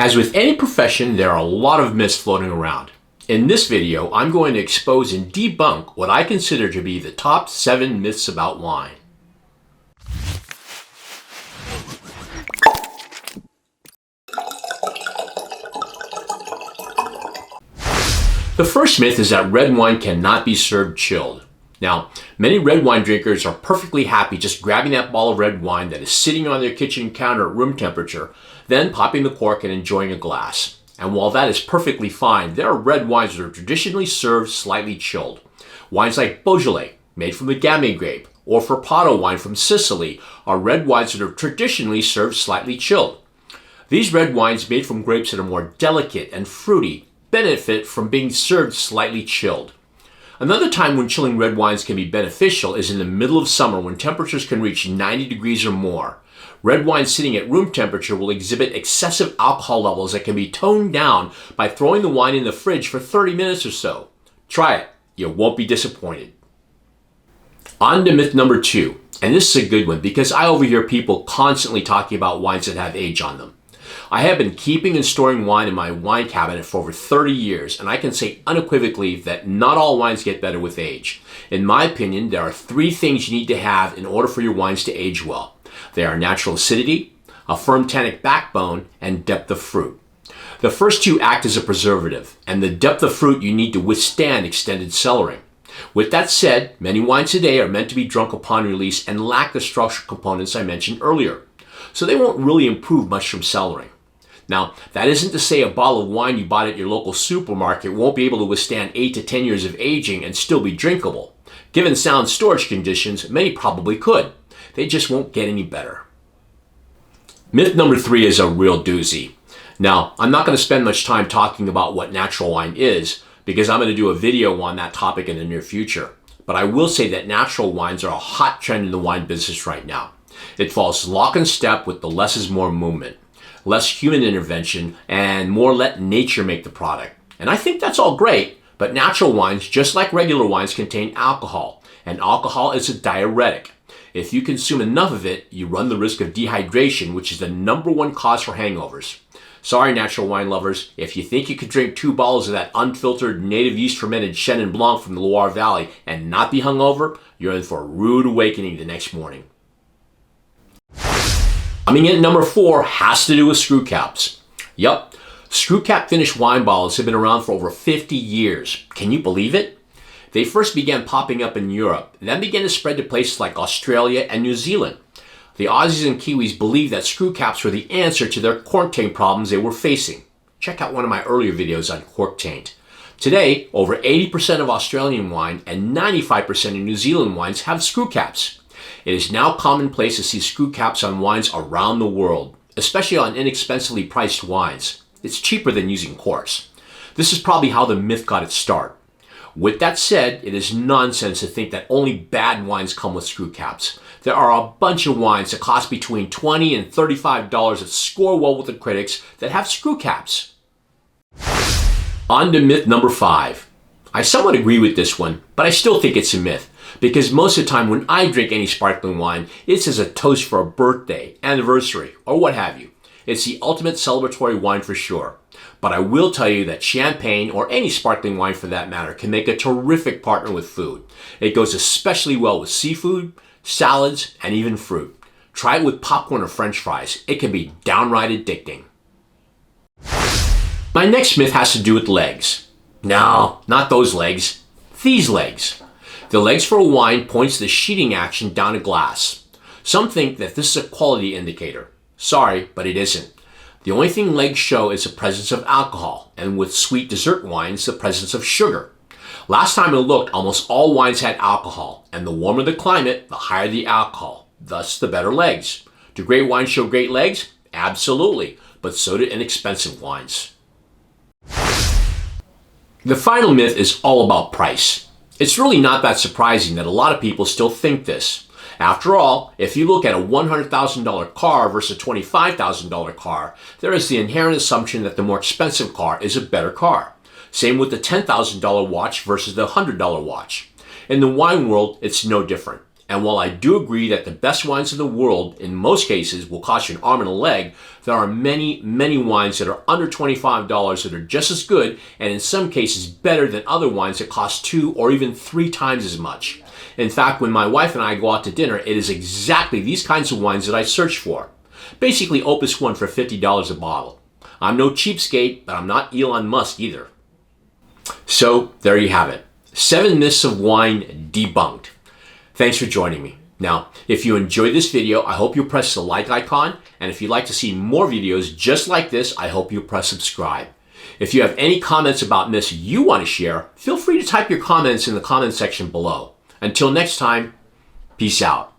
As with any profession, there are a lot of myths floating around. In this video, I'm going to expose and debunk what I consider to be the top 7 myths about wine. The first myth is that red wine cannot be served chilled. Now, many red wine drinkers are perfectly happy just grabbing that bottle of red wine that is sitting on their kitchen counter at room temperature, then popping the cork and enjoying a glass. And while that is perfectly fine, there are red wines that are traditionally served slightly chilled. Wines like Beaujolais, made from the Gamay grape, or Frappato wine from Sicily, are red wines that are traditionally served slightly chilled. These red wines made from grapes that are more delicate and fruity benefit from being served slightly chilled. Another time when chilling red wines can be beneficial is in the middle of summer when temperatures can reach 90 degrees or more. Red wine sitting at room temperature will exhibit excessive alcohol levels that can be toned down by throwing the wine in the fridge for 30 minutes or so. Try it. You won't be disappointed. On to myth number 2. And this is a good one because I overhear people constantly talking about wines that have age on them. I have been keeping and storing wine in my wine cabinet for over 30 years, and I can say unequivocally that not all wines get better with age. In my opinion, there are 3 things you need to have in order for your wines to age well. They are natural acidity, a firm tannic backbone, and depth of fruit. The first 2 act as a preservative, and the depth of fruit you need to withstand extended cellaring. With that said, many wines today are meant to be drunk upon release and lack the structural components I mentioned earlier, so they won't really improve much from cellaring. Now, that isn't to say a bottle of wine you bought at your local supermarket won't be able to withstand 8 to 10 years of aging and still be drinkable. Given sound storage conditions, many probably could. They just won't get any better. Myth number 3 is a real doozy. Now, I'm not going to spend much time talking about what natural wine is, because I'm going to do a video on that topic in the near future. But I will say that natural wines are a hot trend in the wine business right now. It falls lock and step with the less is more movement. Less human intervention, and more let nature make the product. And I think that's all great, but natural wines, just like regular wines, contain alcohol, and alcohol is a diuretic. If you consume enough of it, you run the risk of dehydration, which is the number 1 cause for hangovers. Sorry, natural wine lovers, if you think you could drink 2 bottles of that unfiltered, native yeast fermented Chenin Blanc from the Loire Valley and not be hungover, you're in for a rude awakening the next morning. Coming in at number 4 has to do with screw caps. Yup, screw cap finished wine bottles have been around for over 50 years. Can you believe it? They first began popping up in Europe, then began to spread to places like Australia and New Zealand. The Aussies and Kiwis believed that screw caps were the answer to their cork taint problems they were facing. Check out one of my earlier videos on cork taint. Today, over 80% of Australian wine and 95% of New Zealand wines have screw caps. It is now commonplace to see screw caps on wines around the world, especially on inexpensively priced wines. It's cheaper than using corks. This is probably how the myth got its start. With that said, it is nonsense to think that only bad wines come with screw caps. There are a bunch of wines that cost between $20 and $35 that score well with the critics that have screw caps. On to myth number 5. I somewhat agree with this one, but I still think it's a myth. Because most of the time when I drink any sparkling wine, it's as a toast for a birthday, anniversary, or what have you. It's the ultimate celebratory wine for sure. But I will tell you that champagne, or any sparkling wine for that matter, can make a terrific partner with food. It goes especially well with seafood, salads, and even fruit. Try it with popcorn or French fries. It can be downright addicting. My next myth has to do with legs. No, not those legs. These legs. The legs for a wine points the sheeting action down a glass. Some think that this is a quality indicator. Sorry, but it isn't. The only thing legs show is the presence of alcohol, and with sweet dessert wines, the presence of sugar. Last time I looked, almost all wines had alcohol, and the warmer the climate, the higher the alcohol, thus the better legs. Do great wines show great legs? Absolutely, but so do inexpensive wines. The final myth is all about price. It's really not that surprising that a lot of people still think this. After all, if you look at a $100,000 car versus a $25,000 car, there is the inherent assumption that the more expensive car is a better car. Same with the $10,000 watch versus the $100 watch. In the wine world, it's no different. And while I do agree that the best wines in the world, in most cases, will cost you an arm and a leg, there are many, many wines that are under $25 that are just as good, and in some cases better than other wines that cost 2 or even 3 times as much. In fact, when my wife and I go out to dinner, it is exactly these kinds of wines that I search for. Basically, Opus One for $50 a bottle. I'm no cheapskate, but I'm not Elon Musk either. So, there you have it. 7 myths of wine debunked. Thanks for joining me. Now, if you enjoyed this video, I hope you'll press the like icon, and if you'd like to see more videos just like this, I hope you'll press subscribe. If you have any comments about myths you want to share, feel free to type your comments in the comment section below. Until next time, peace out.